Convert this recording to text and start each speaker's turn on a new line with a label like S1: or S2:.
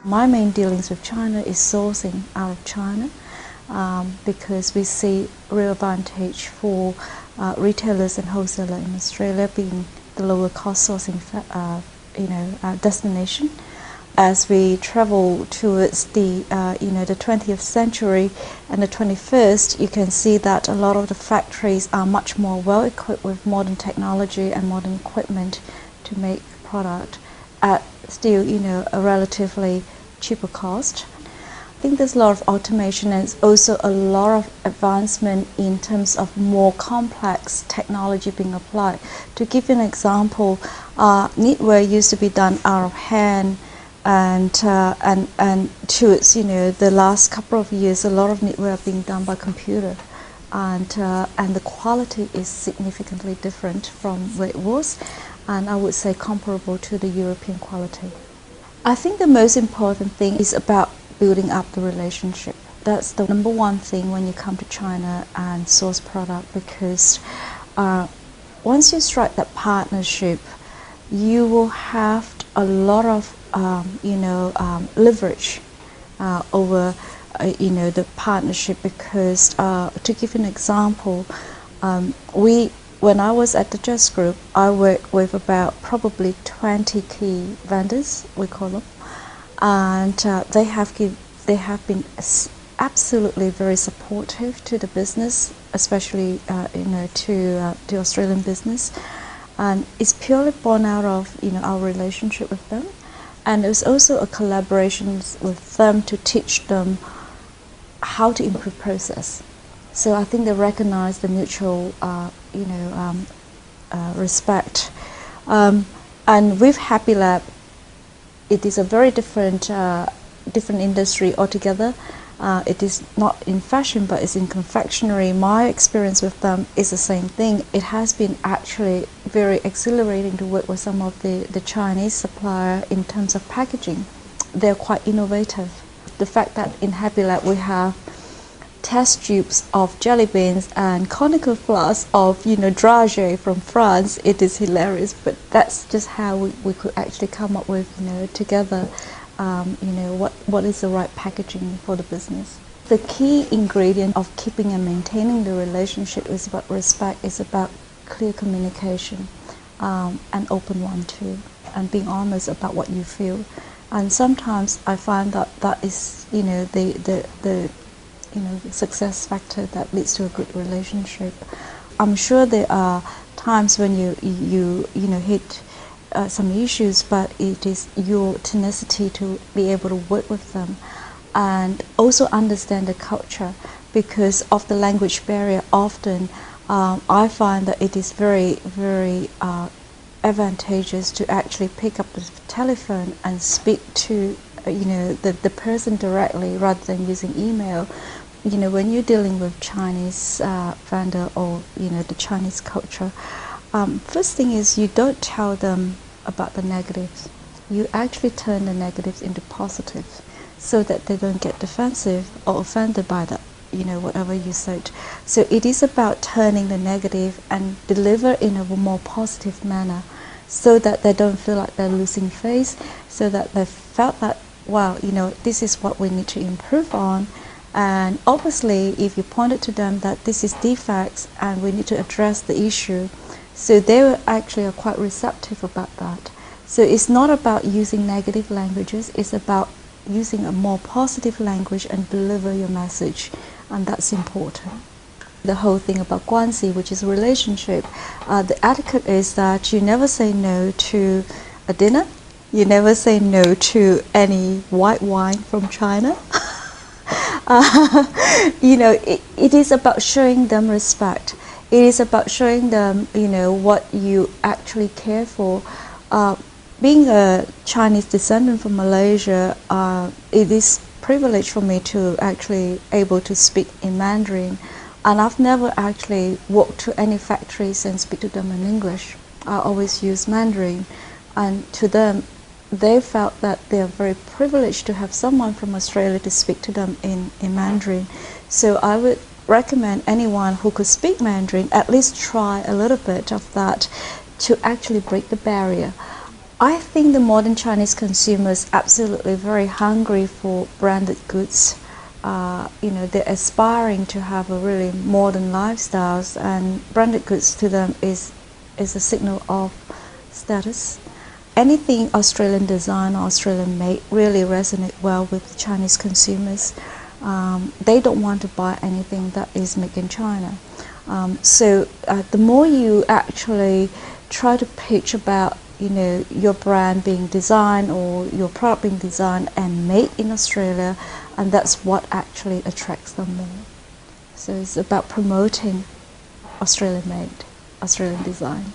S1: My main dealings with China is sourcing out of China because we see real advantage for retailers and wholesalers in Australia being the lower cost sourcing destination. As we travel towards the 20th century and the 21st, you can see that a lot of the factories are much more well equipped with modern technology and modern equipment to make product at still a relatively cheaper cost. I think there's a lot of automation and also a lot of advancement in terms of more complex technology being applied. To give you an example, knitwear used to be done out of hand, and towards the last couple of years, a lot of knitwear are being done by computer, and the quality is significantly different from where it was, and I would say comparable to the European quality. I think the most important thing is about building up the relationship. That's the number one thing when you come to China and source product, because once you strike that partnership, you will have a lot of leverage over the partnership, because to give you an example, when I was at the Jazz Group, I worked with about probably 20 key vendors, we call them, and they have been absolutely very supportive to the business, especially to the Australian business, and it's purely born out of our relationship with them. And there's also a collaboration with them to teach them how to improve process. So I think they recognize the mutual, respect. And with Happy Lab, it is a very different industry altogether. It is not in fashion, but it's in confectionery. My experience with them is the same thing. It has been actually very exhilarating to work with some of the Chinese supplier in terms of packaging. They're quite innovative. The fact that in Happy Lab we have test tubes of jelly beans and conical flasks of dragée from France, it is hilarious. But that's just how we could actually come up with together what is the right packaging for the business. The key ingredient of keeping and maintaining the relationship is about respect, is about clear communication, and open one too, and being honest about what you feel. And sometimes I find that is the success factor that leads to a good relationship. I'm sure there are times when you hit some issues, but it is your tenacity to be able to work with them and also understand the culture. Because of the language barrier, often I find that it is very, very advantageous to actually pick up the telephone and speak to the person directly rather than using email. When you're dealing with Chinese vendor or the Chinese culture, first thing is you don't tell them about the negatives. You actually turn the negatives into positives so that they don't get defensive or offended by that, whatever you said. So it is about turning the negative and deliver in a more positive manner so that they don't feel like they're losing face, so that they felt that, wow, this is what we need to improve on. And obviously, if you pointed to them that this is defects and we need to address the issue, so they were actually quite receptive about that. So it's not about using negative languages, it's about using a more positive language and deliver your message, and that's important. The whole thing about guanxi, which is a relationship, the etiquette is that you never say no to a dinner, you never say no to any white wine from China. It is about showing them respect. It is about showing them, what you actually care for. Being a Chinese descendant from Malaysia, it is a privilege for me to actually able to speak in Mandarin, and I've never actually walked to any factories and speak to them in English. I always use Mandarin, and to them, they felt that they are very privileged to have someone from Australia to speak to them in Mandarin. So I would recommend anyone who could speak Mandarin at least try a little bit of that to actually break the barrier. I think the modern Chinese consumer is absolutely very hungry for branded goods. They're aspiring to have a really modern lifestyles, and branded goods to them is a signal of status. Anything Australian design or Australian made really resonate well with Chinese consumers. They don't want to buy anything that is made in China. So the more you actually try to pitch about your brand being designed or your product being designed and made in Australia, and that's what actually attracts them more. So it's about promoting Australian made, Australian design.